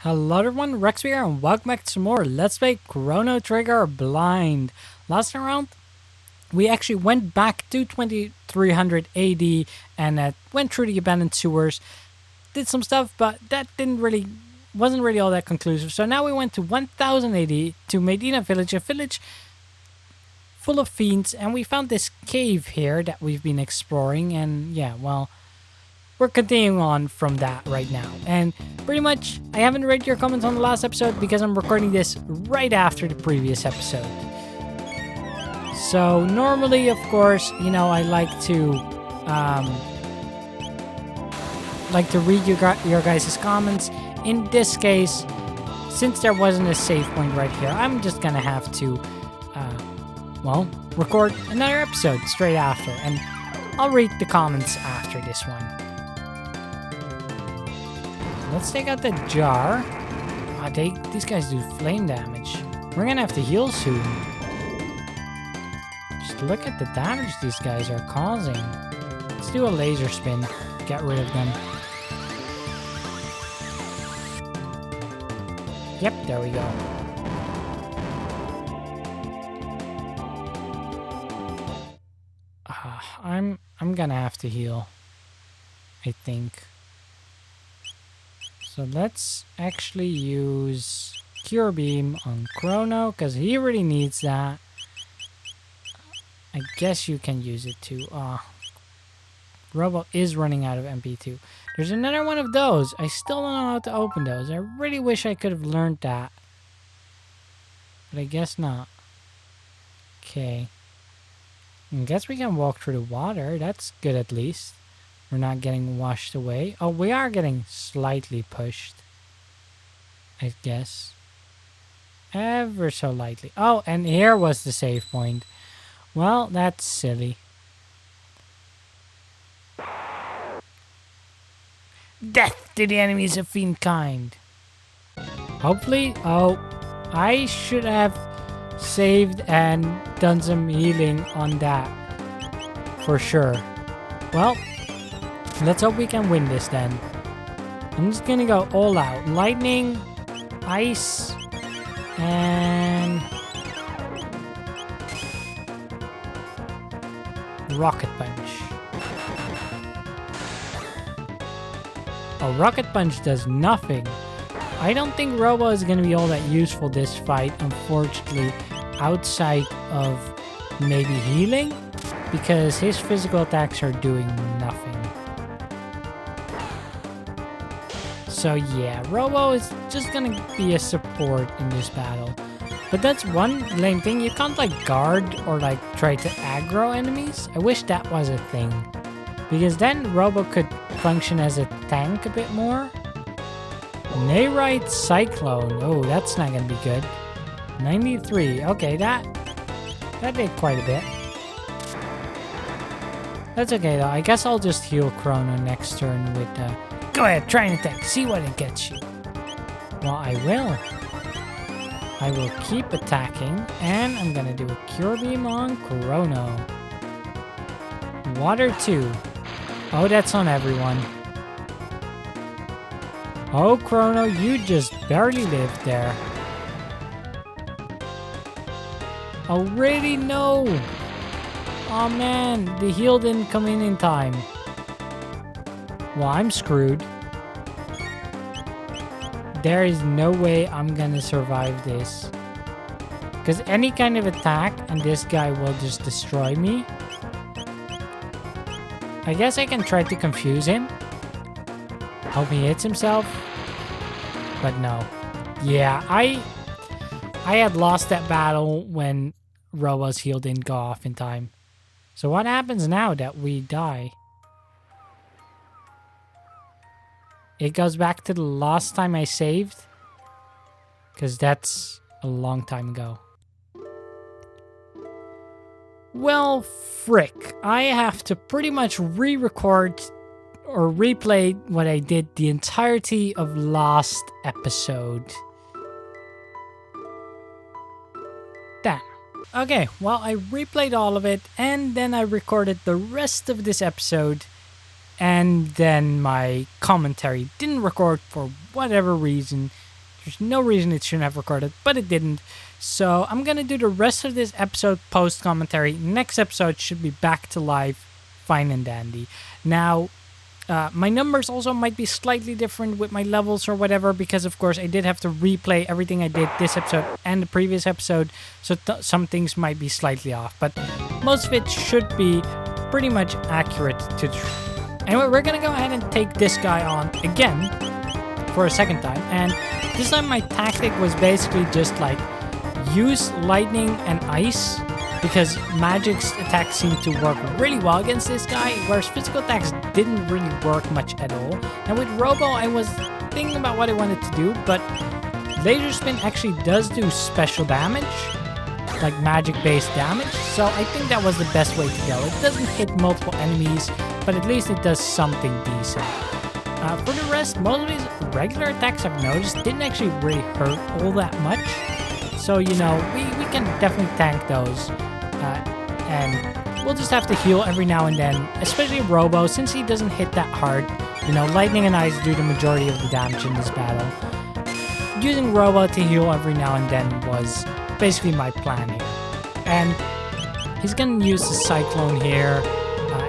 Hello everyone, Raxby here, and welcome back to some more Let's Play Chrono Trigger Blind. Last time around, we actually went back to 2300 AD and went through the abandoned sewers, did some stuff, but that wasn't really all that conclusive. So now we went to 1000 AD to Medina Village, a village full of fiends, and we found this cave here that we've been exploring, and yeah, well, we're continuing on from that right now. And pretty much, I haven't read your comments on the last episode because I'm recording this right after the previous episode. So normally, of course, I like to read your guys' comments. In this case, since there wasn't a save point right here, I'm just gonna have to, record another episode straight after, and I'll read the comments after this one. Let's take out the jar. These guys do flame damage. We're gonna have to heal soon. Just look at the damage these guys are causing. Let's do a laser spin. Get rid of them. Yep, there we go. I'm gonna have to heal, I think. So let's actually use Cure Beam on Chrono, because he really needs that. I guess you can use it too. Robo is running out of MP2. There's another one of those. I still don't know how to open those. I really wish I could have learned that. But I guess not. Okay. I guess we can walk through the water. That's good at least. We're not getting washed away. Oh, we are getting slightly pushed, I guess. Ever so lightly. Oh, and here was the save point. Well, that's silly. Death to the enemies of fiend kind. Hopefully. Oh, I should have saved and done some healing on that. For sure. Well, let's hope we can win this then. I'm just gonna go all out. Lightning, ice, and rocket punch. Oh, rocket punch does nothing. I don't think Robo is gonna be all that useful this fight, unfortunately, outside of maybe healing, because his physical attacks are doing nothing. So yeah, Robo is just gonna be a support in this battle. But that's one lame thing, you can't like guard or like try to aggro enemies. I wish that was a thing. Because then Robo could function as a tank a bit more. Nayrite Cyclone, oh that's not gonna be good. 93, okay that did quite a bit. That's okay though, I guess I'll just heal Chrono next turn with go ahead, try and attack. See what it gets you. Well, I will. I will keep attacking, and I'm gonna do a Cure Beam on Chrono. Water 2. Oh, that's on everyone. Oh, Chrono, you just barely lived there. Oh, really? No. Oh, man. The heal didn't come in time. Well, I'm screwed. There is no way I'm gonna survive this. Because any kind of attack and this guy will just destroy me. I guess I can try to confuse him. Hope he hits himself. But no. Yeah, I had lost that battle when Robo's heal didn't go off in time. So what happens now that we die? It goes back to the last time I saved. Because that's a long time ago. Well, frick. I have to pretty much re-record or replay what I did the entirety of last episode. Damn. Okay, well, I replayed all of it and then I recorded the rest of this episode. And then my commentary didn't record for whatever reason. There's no reason it shouldn't have recorded, but it didn't. So I'm going to do the rest of this episode post-commentary. Next episode should be back to life, fine and dandy. Now, my numbers also might be slightly different with my levels or whatever, because of course I did have to replay everything I did this episode and the previous episode, so some things might be slightly off, but most of it should be pretty much accurate to the truth. Anyway, we're gonna go ahead and take this guy on again for a second time, and this time my tactic was basically just like use lightning and ice, because magic's attacks seemed to work really well against this guy, whereas physical attacks didn't really work much at all. And with Robo, I was thinking about what I wanted to do, but Laser Spin actually does do special damage, like magic-based damage, so I think that was the best way to go. It doesn't hit multiple enemies, but at least it does something decent. For the rest, most of his regular attacks I've noticed didn't actually really hurt all that much. So, you know, we can definitely tank those. And we'll just have to heal every now and then, especially Robo, since he doesn't hit that hard. You know, Lightning and Ice do the majority of the damage in this battle. Using Robo to heal every now and then was basically my plan here. And he's gonna use the Cyclone here.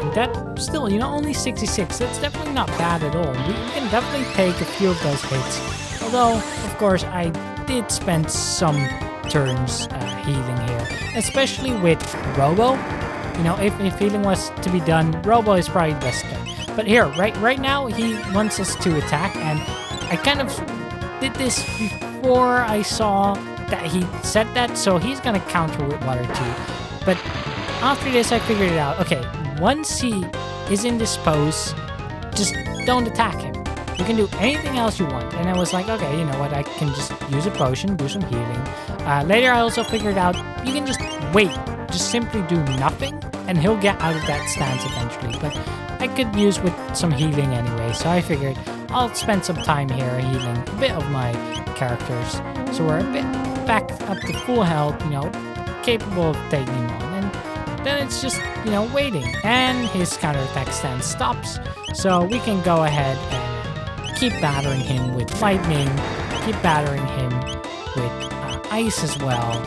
And that still, you know, only 66. That's definitely not bad at all. We can definitely take a few of those hits. Although, of course, I did spend some turns healing here, especially with Robo. You know, if healing was to be done, Robo is probably the best thing. But here, right now, he wants us to attack, and I kind of did this before I saw that he said that, so he's gonna counter with Water 2. But after this, I figured it out. Okay, once he is in this pose, just don't attack him. You can do anything else you want. And I was like, okay, you know what, I can just use a potion, do some healing. Later, I also figured out you can just wait. Just simply do nothing, and he'll get out of that stance eventually. But I could use with some healing anyway, so I figured I'll spend some time here healing a bit of my characters. So we're a bit back up to full health, you know, capable of taking him on. And then it's just, you know, waiting. And his counterattack stance stops, so we can go ahead and keep battering him with lightning, keep battering him with ice as well,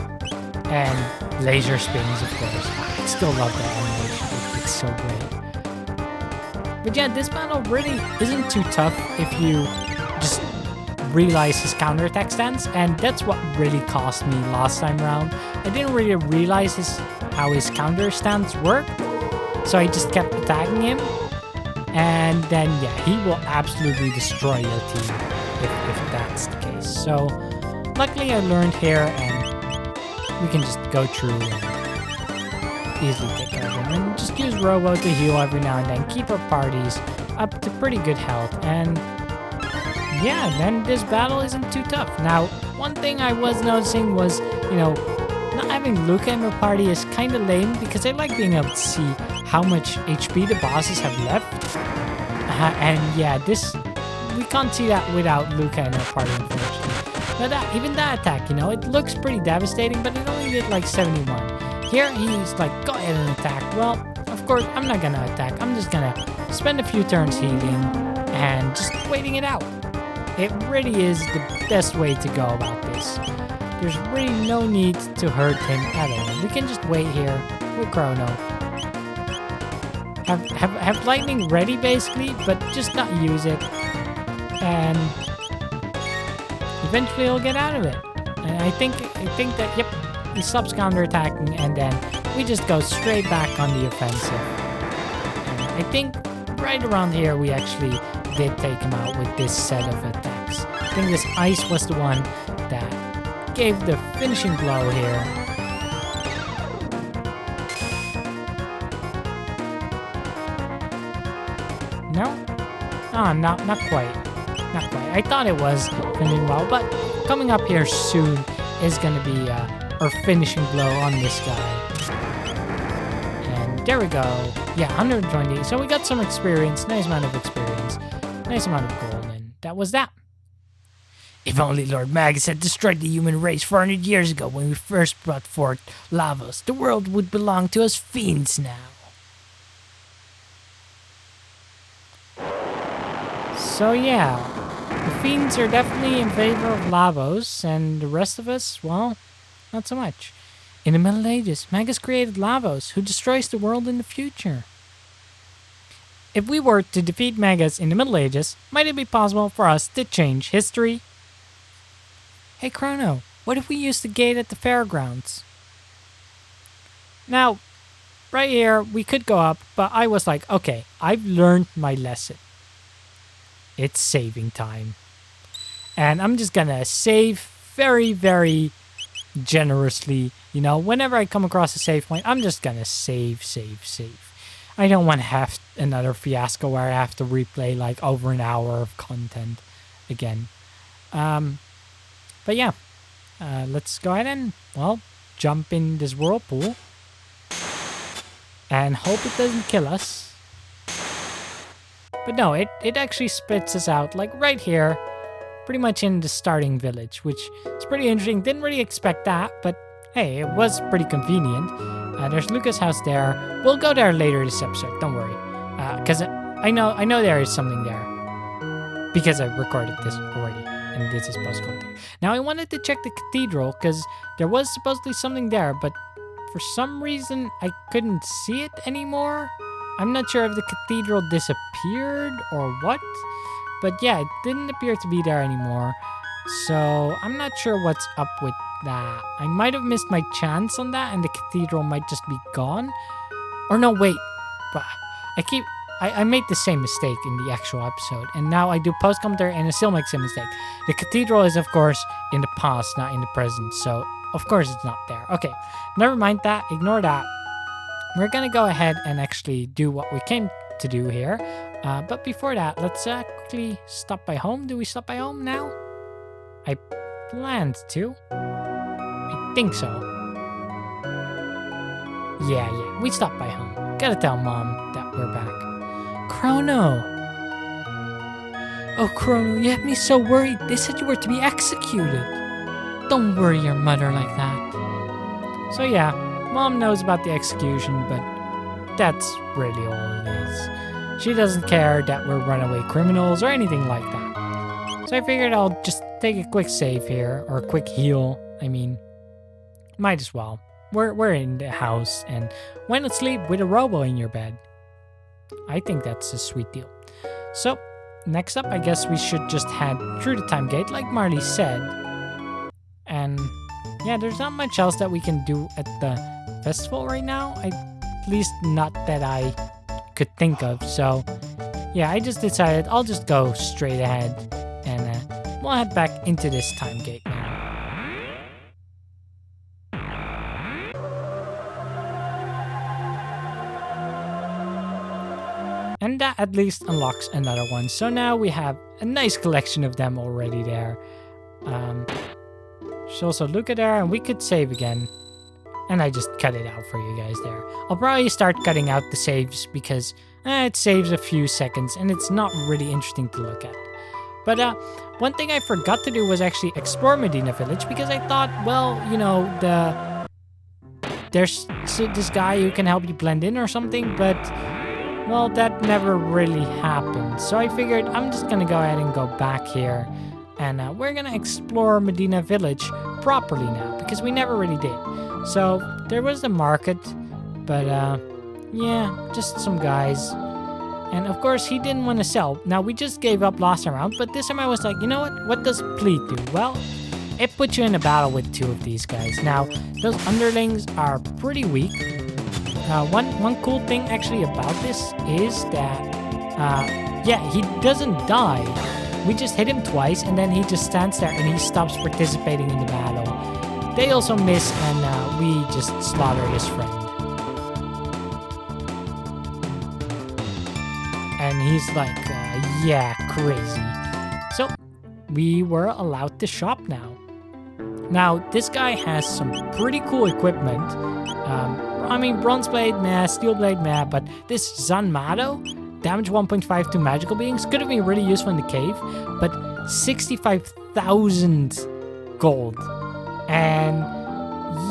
and laser spins, of course. I still love that animation. It's so great. But yeah, this battle really isn't too tough if you just realize his counterattack stance, and that's what really cost me last time around. I didn't really realize how his counter stance worked, so I just kept attacking him, and then yeah, he will absolutely destroy your team if that's the case. So luckily I learned here, and we can just go through and easily take care of him, and just use Robo to heal every now and then, keep our parties up to pretty good health, and yeah, then this battle isn't too tough. Now, one thing I was noticing was, you know, not having Luca in my party is kind of lame, because I like being able to see how much HP the bosses have left. And yeah, we can't see that without Luca in our party, unfortunately. But even that attack, you know, it looks pretty devastating, but it only did like 71. Here, he's like, go ahead and attack. Well, of course, I'm not gonna attack. I'm just gonna spend a few turns healing and just waiting it out. It really is the best way to go about this. There's really no need to hurt him at all. We can just wait here with Chrono. Have lightning ready basically, but just not use it. And eventually he'll get out of it. And I think that, yep, he stops counterattacking, and then we just go straight back on the offensive. And I think right around here we actually did take him out with this set of attacks. I think this ice was the one that gave the finishing blow here. No? Ah, not quite. Not quite. I thought it was finishing blow, but coming up here soon is going to be our finishing blow on this guy. And there we go. Yeah, 120. So we got some experience. Nice amount of experience. Nice amount of gold. And that was that. If only Lord Magus had destroyed the human race 400 years ago when we first brought forth Lavos, the world would belong to us fiends now. So yeah, the fiends are definitely in favor of Lavos, and the rest of us, well, not so much. In the Middle Ages, Magus created Lavos, who destroys the world in the future. If we were to defeat Magus in the Middle Ages, might it be possible for us to change history? Hey Chrono, what if we use the gate at the fairgrounds? Now, right here, we could go up, but I was like, okay, I've learned my lesson. It's saving time. And I'm just gonna save very, very generously. You know, whenever I come across a save point, I'm just gonna save. I don't want to have another fiasco where I have to replay like over an hour of content again. But yeah, let's go ahead and, well, jump in this whirlpool and hope it doesn't kill us. But no, it actually spits us out like right here, pretty much in the starting village, which is pretty interesting. Didn't really expect that, but hey, it was pretty convenient. There's Lucas' house there. We'll go there later this episode, don't worry. Because I know there is something there. Because I recorded this already, and this is post-content. Now I wanted to check the cathedral, because there was supposedly something there, but for some reason I couldn't see it anymore. I'm not sure if the cathedral disappeared or what, but yeah, it didn't appear to be there anymore. So I'm not sure what's up with that. I might have missed my chance on that, and the cathedral might just be gone. Or no, wait. I made the same mistake in the actual episode, and now I do post-commentary and I still make the same mistake. The cathedral is, of course, in the past, not in the present, so of course it's not there. Okay, never mind that. Ignore that. We're gonna go ahead and actually do what we came to do here. But before that, let's quickly stop by home. Do we stop by home now? I planned to. I think so. Yeah, we stopped by home. Gotta tell Mom that we're back. Chrono! Oh, Chrono, you had me so worried. They said you were to be executed. Don't worry your mother like that. So yeah, Mom knows about the execution, but that's really all it is. She doesn't care that we're runaway criminals or anything like that. So I figured I'll just take a quick save here, or a quick heal. I mean, might as well. We're in the house, and why not sleep with a robo in your bed? I think that's a sweet deal. So, next up, I guess we should just head through the time gate, like Marley said. And yeah, there's not much else that we can do at the festival right now. At least not that I could think of. So yeah, I just decided I'll just go straight ahead, and we'll head back into this time gate now. And that at least unlocks another one. So now we have a nice collection of them already there. There's also Luca there, and we could save again. And I just cut it out for you guys there. I'll probably start cutting out the saves because it saves a few seconds and it's not really interesting to look at. But one thing I forgot to do was actually explore Medina Village, because I thought, well, you know, there's this guy who can help you blend in or something, but well, that never really happened. So I figured I'm just gonna go ahead and go back here, and we're gonna explore Medina Village properly now, because we never really did. So there was the market, but yeah, just some guys. And of course, he didn't want to sell. Now, we just gave up last round, but this time I was like, you know what? What does Plead do? Well, it puts you in a battle with two of these guys. Now, those underlings are pretty weak. One cool thing actually about this is that, yeah, he doesn't die. We just hit him twice, and then he just stands there and he stops participating in the battle. They also miss, and we just slaughter his friend. And he's like, yeah, crazy. So, we were allowed to shop now. Now, this guy has some pretty cool equipment. I mean, Bronze Blade, meh, Steel Blade, meh, but this Zanmado, damage 1.5 to magical beings, could have been really useful in the cave, but 65,000 gold. And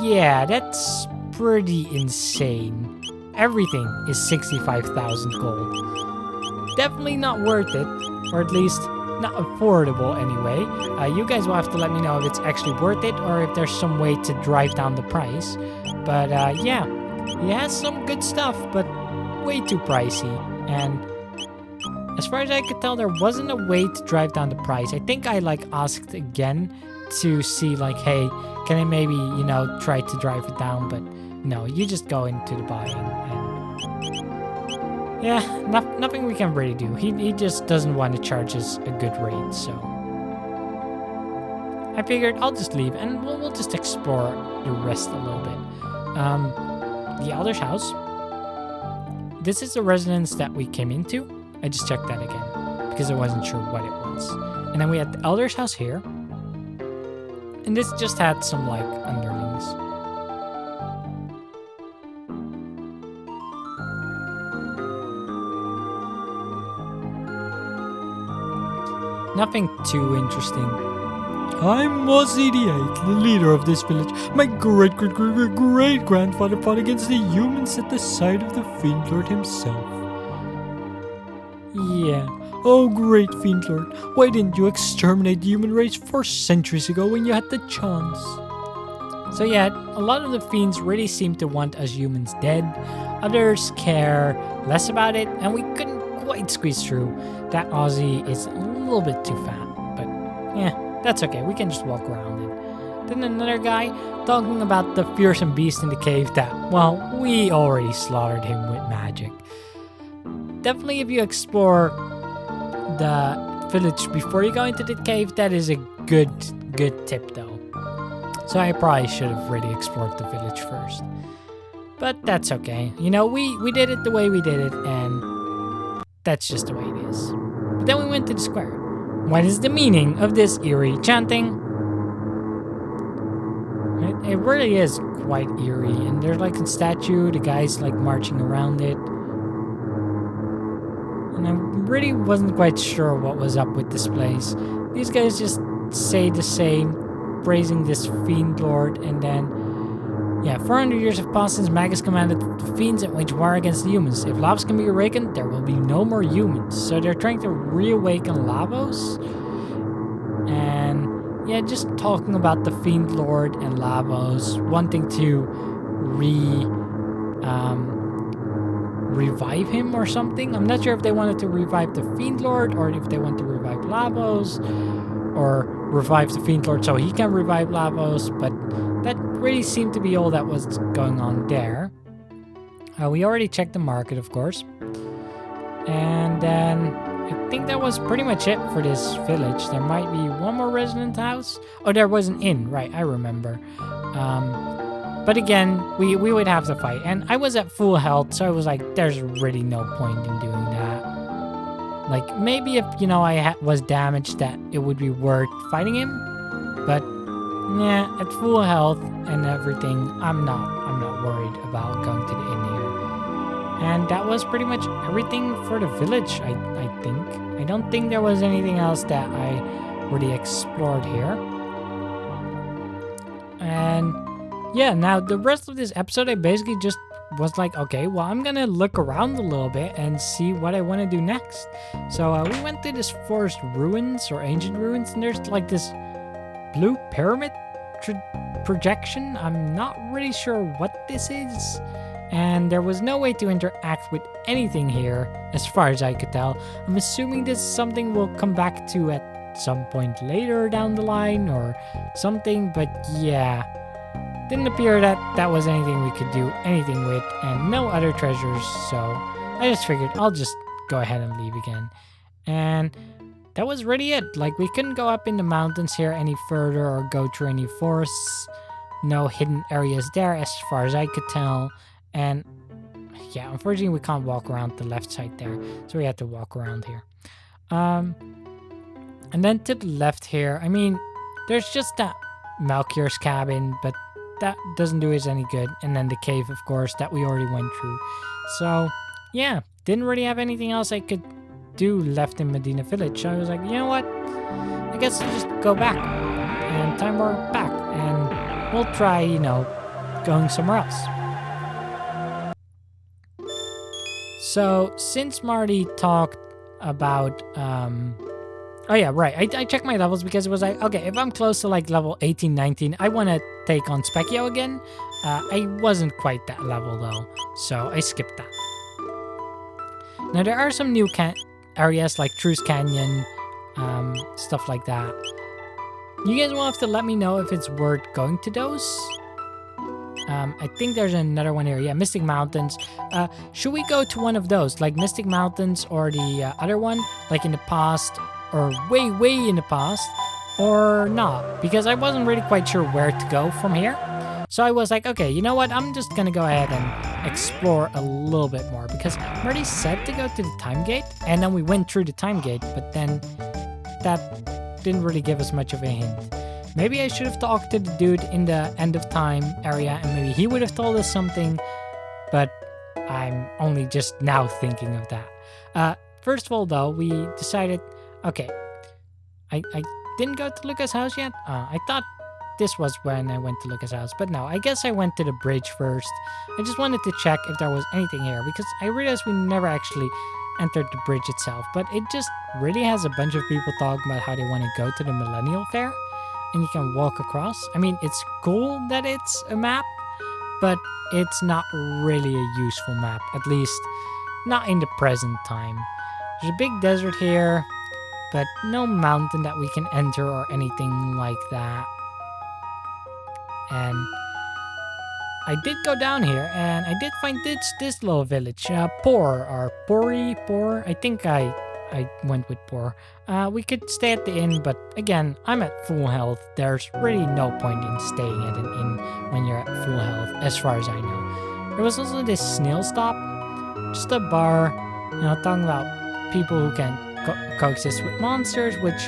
yeah, that's pretty insane. Everything is 65,000 gold. Definitely not worth it, or at least not affordable anyway. You guys will have to let me know if it's actually worth it or if there's some way to drive down the price. But yeah, he has some good stuff, but way too pricey. And as far as I could tell, there wasn't a way to drive down the price. I think I like asked again to see like, hey, can I maybe, you know, try to drive it down? But no, you just go into the buy-in and yeah, nothing we can really do. He just doesn't want to charge us a good rate, so I figured I'll just leave and we'll just explore the rest a little bit. The Elder's house. This is the residence that we came into. I just checked that again because I wasn't sure what it was. And then we had the Elder's house here. And this just had some like underlings. Nothing too interesting. I'm Mozzie the Eighth, the leader of this village. My great-great-great-great-grandfather fought against the humans at the side of the Fiend Lord himself. Yeah. Oh, great Fiend Lord. Why didn't you exterminate the human race 4 centuries ago when you had the chance? So yeah, a lot of the fiends really seem to want us humans dead. Others care less about it, and we couldn't quite squeeze through. That Aussie is a little bit too fat, but yeah, that's okay. We can just walk around it. Then another guy talking about the fearsome beast in the cave that, well, we already slaughtered him with magic. Definitely if you explore the village before you go into the cave, that is a good tip though. So I probably should have really explored the village first. But that's okay. You know, we did it the way we did it, and that's just the way it is. But then we went to the square. What is the meaning of this eerie chanting? It really is quite eerie, and there's like a statue, the guy's like marching around it. And I really wasn't quite sure what was up with this place. These guys just say the same, praising this Fiend Lord, and then, yeah, 400 years have passed since Magus commanded the fiends and wage war against the humans. If Lavos can be awakened, there will be no more humans. So they're trying to reawaken Lavos. And, yeah, just talking about the Fiend Lord and Lavos, wanting to revive him or something. I'm not sure if they wanted to revive the Fiend Lord or if they want to revive Lavos or revive the Fiend Lord so he can revive Lavos, but that really seemed to be all that was going on there. We already checked the market, of course. And then I think that was pretty much it for this village. There might be one more resident house. Oh, there was an inn, right, I remember. But again, we would have to fight. And I was at full health, so I was like, there's really no point in doing that. Like, maybe if, you know, I was damaged, that it would be worth fighting him. But, yeah, at full health and everything, I'm not worried about going to the inn here. And that was pretty much everything for the village, I think. I don't think there was anything else that I really explored here. And yeah, now the rest of this episode, I basically just was like, okay, well, I'm gonna look around a little bit and see what I want to do next. So we went to this forest ruins or ancient ruins, and there's like this blue pyramid projection. I'm not really sure what this is. And there was no way to interact with anything here, as far as I could tell. I'm assuming this is something we'll come back to at some point later down the line or something, but yeah. Didn't appear that that was anything we could do anything with, and no other treasures, so I just figured I'll just go ahead and leave again. And that was really it. Like, we couldn't go up in the mountains here any further or go through any forests. No hidden areas there as far as I could tell. And yeah, unfortunately we can't walk around the left side there, so we had to walk around here. And then to the left here, I mean, there's just that Malkior's cabin, but that doesn't do us any good. And then the cave, of course, that we already went through. So yeah, didn't really have anything else I could do left in Medina Village. So I was like, you know what, I guess I'll just go back and time warp back, and we'll try, you know, going somewhere else. So since Marty talked about Oh yeah, right. I checked my levels because it was like, okay, if I'm close to like level 18, 19, I want to take on Specchio again. I wasn't quite that level though, so I skipped that. Now there are some new areas like Truce Canyon, stuff like that. You guys will have to let me know if it's worth going to those. I think there's another one here. Yeah, Mystic Mountains. Should we go to one of those, like Mystic Mountains or the other one, like in the past, or way, way in the past, or not? Because I wasn't really quite sure where to go from here. So I was like, okay, you know what? I'm just gonna go ahead and explore a little bit more because I'm already set to go to the time gate, and then we went through the time gate, but then that didn't really give us much of a hint. Maybe I should have talked to the dude in the end of time area and maybe he would have told us something, but I'm only just now thinking of that. First of all, though, we decided, okay, I didn't go to Luca's house yet. I thought this was when I went to Luca's house, but no, I guess I went to the bridge first. I just wanted to check if there was anything here because I realized we never actually entered the bridge itself, but it just really has a bunch of people talking about how they want to go to the Millennial Fair. And you can walk across. I mean, it's cool that it's a map, but it's not really a useful map, at least not in the present time. There's a big desert here, but no mountain that we can enter or anything like that. And I did go down here, and I did find this little village, Por, or Pori, Por. I think I went with Por. We could stay at the inn, but again, I'm at full health. There's really no point in staying at an inn when you're at full health, as far as I know. There was also this snail stop, just a bar, talking about people who can coexist with monsters, which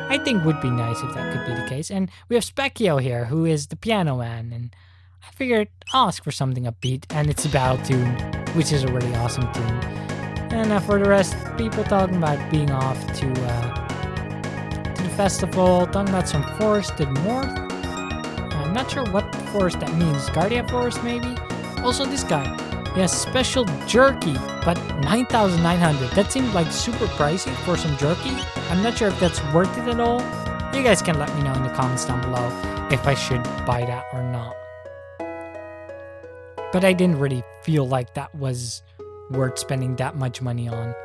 I think would be nice if that could be the case. And we have Specchio here, who is the piano man, and I figured I'll ask for something upbeat, and it's a battle tune, which is a really awesome tune. And for the rest, people talking about being off to the festival, talking about some forest to the north. I'm not sure what forest that means. Guardia Forest, maybe? Also, this guy. He has special jerky, but 9,900. That seemed like super pricey for some jerky. I'm not sure if that's worth it at all. You guys can let me know in the comments down below if I should buy that or not. But I didn't really feel like that was worth spending that much money on,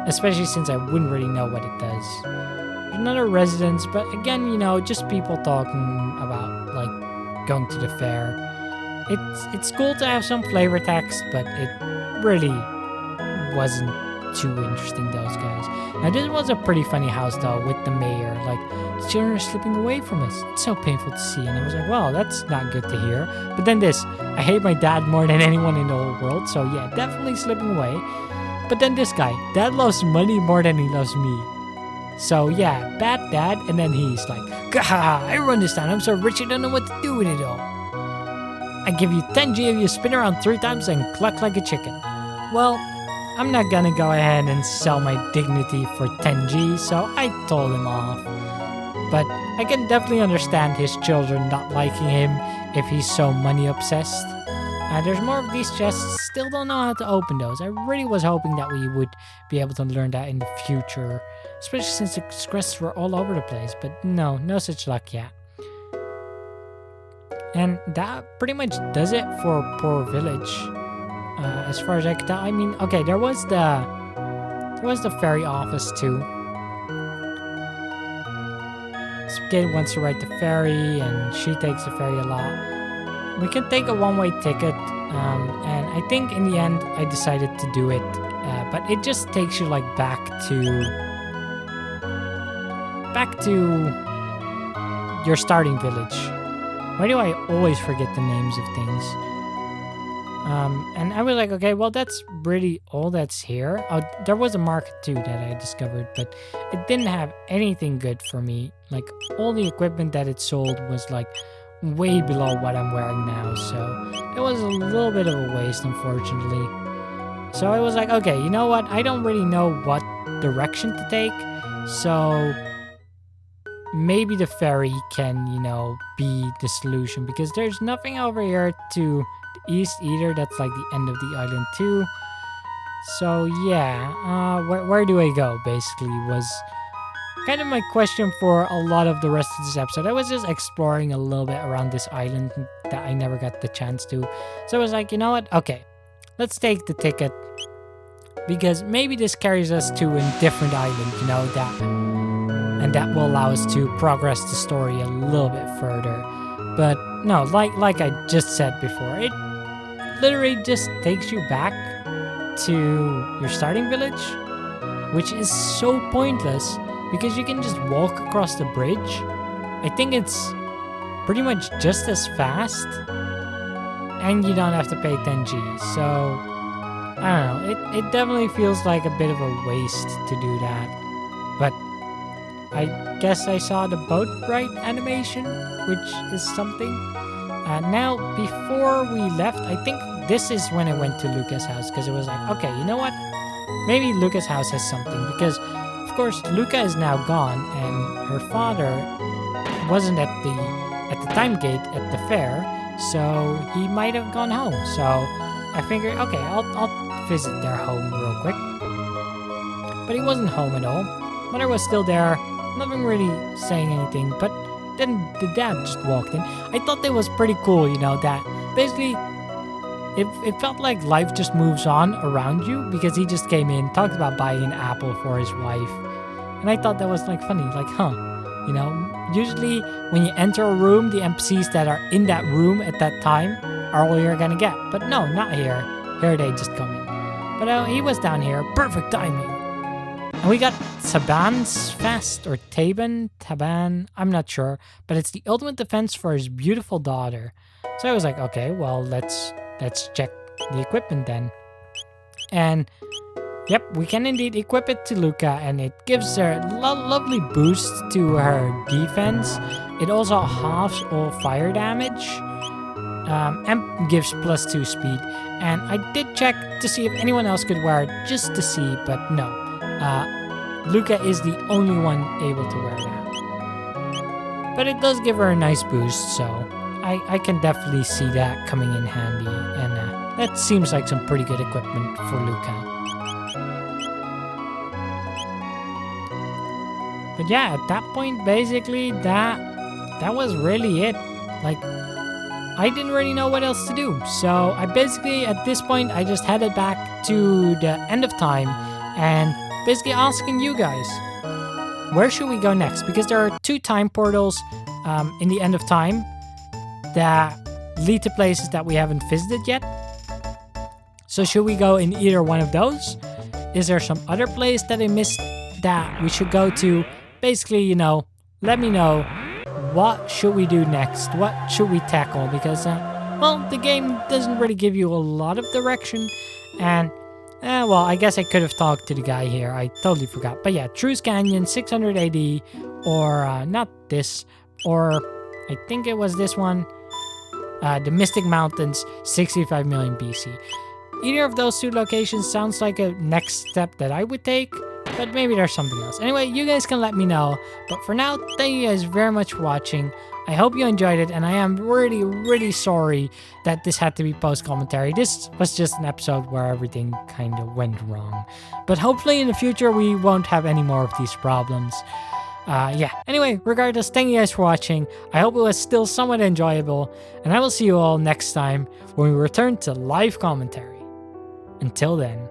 especially since I wouldn't really know what it does. There's another residence, but again, just people talking about like going to the fair. It's cool to have some flavor text, but it really wasn't too interesting, those guys. Now this was a pretty funny house though, with the mayor, like, the children are slipping away from us. It's so painful to see. And I was like, well, that's not good to hear. But then this, I hate my dad more than anyone in the whole world, so yeah, definitely slipping away. But then this guy, dad loves money more than he loves me. So yeah, bad dad, and then he's like, "Gah, I run this town, I'm so rich I don't know what to do with it all. I give you 10G if you spin around 3 times and cluck like a chicken." Well, I'm not gonna go ahead and sell my dignity for 10G, so I told him off. But I can definitely understand his children not liking him if he's so money obsessed. There's more of these chests, still don't know how to open those. I really was hoping that we would be able to learn that in the future, especially since the quests were all over the place, but no such luck yet. And that pretty much does it for Poor Village. As far as I could tell, I mean, okay, there was the ferry office too. Kid wants to ride the ferry, and she takes the ferry a lot. We can take a one-way ticket, and I think in the end I decided to do it. But it just takes you like back to your starting village. Why do I always forget the names of things? And I was like, okay, well, that's really all that's here. There was a market too that I discovered, but it didn't have anything good for me. Like, all the equipment that it sold was like way below what I'm wearing now, so it was a little bit of a waste, unfortunately. So I was like, okay, you know what? I don't really know what direction to take, so maybe the ferry can, be the solution, because there's nothing over here to the east either. That's like the end of the island too. So yeah, where do I go, basically, was kind of my question for a lot of the rest of this episode. I was just exploring a little bit around this island that I never got the chance to. So I was like, you know what? Okay, let's take the ticket. Because maybe this carries us to a different island, you know, and that will allow us to progress the story a little bit further. But no, like I just said before, it literally just takes you back to your starting village, which is so pointless because you can just walk across the bridge. I think it's pretty much just as fast, and you don't have to pay 10G. So I don't know. It definitely feels like a bit of a waste to do that. But I guess I saw the boat ride animation, which is something. Now, before we left, I think this is when I went to Luca's house, because it was like, okay, you know what? Maybe Luca's house has something, because, of course, Luca is now gone, and her father wasn't at the time gate at the fair, so he might have gone home. So I figured, okay, I'll visit their home real quick. But he wasn't home at all. Mother was still there, nothing really saying anything, but then the dad just walked in. I thought that was pretty cool, you know, that basically it felt like life just moves on around you, because he just came in, talked about buying an apple for his wife. And I thought that was like funny, like, you know, usually when you enter a room, the NPCs that are in that room at that time are all you're gonna get. But no, not here. Here they just come in. But he was down here, perfect timing. And we got Taban's Fest, or Taban, I'm not sure, but it's the ultimate defense for his beautiful daughter. So I was like, okay, well, let's check the equipment then. And yep, we can indeed equip it to Luca, and it gives her a lovely boost to her defense. It also halves all fire damage, and gives +2 speed. And I did check to see if anyone else could wear it, just to see, but no. Luca is the only one able to wear that. But it does give her a nice boost, so I can definitely see that coming in handy. And that seems like some pretty good equipment for Luca. But yeah, at that point, basically, that was really it. Like, I didn't really know what else to do. So I basically, at this point, I just headed back to the end of time and basically asking you guys, where should we go next? Because there are 2 time portals in the end of time that lead to places that we haven't visited yet. So should we go in either one of those? Is there some other place that I missed that we should go to? Basically, you know, let me know. What should we do next? What should we tackle? Because, well, the game doesn't really give you a lot of direction. And, well, I guess I could have talked to the guy here. I totally forgot. But yeah, Truce Canyon, 600 AD, or not this, or I think it was this one. The Mystic Mountains, 65 million BC. Either of those 2 locations sounds like a next step that I would take, but maybe there's something else. Anyway, you guys can let me know. But for now, thank you guys very much for watching. I hope you enjoyed it, and I am really, really sorry that this had to be post-commentary. This was just an episode where everything kind of went wrong. But hopefully in the future, we won't have any more of these problems. Yeah, anyway, regardless, thank you guys for watching. I hope it was still somewhat enjoyable, and I will see you all next time when we return to live commentary. Until then.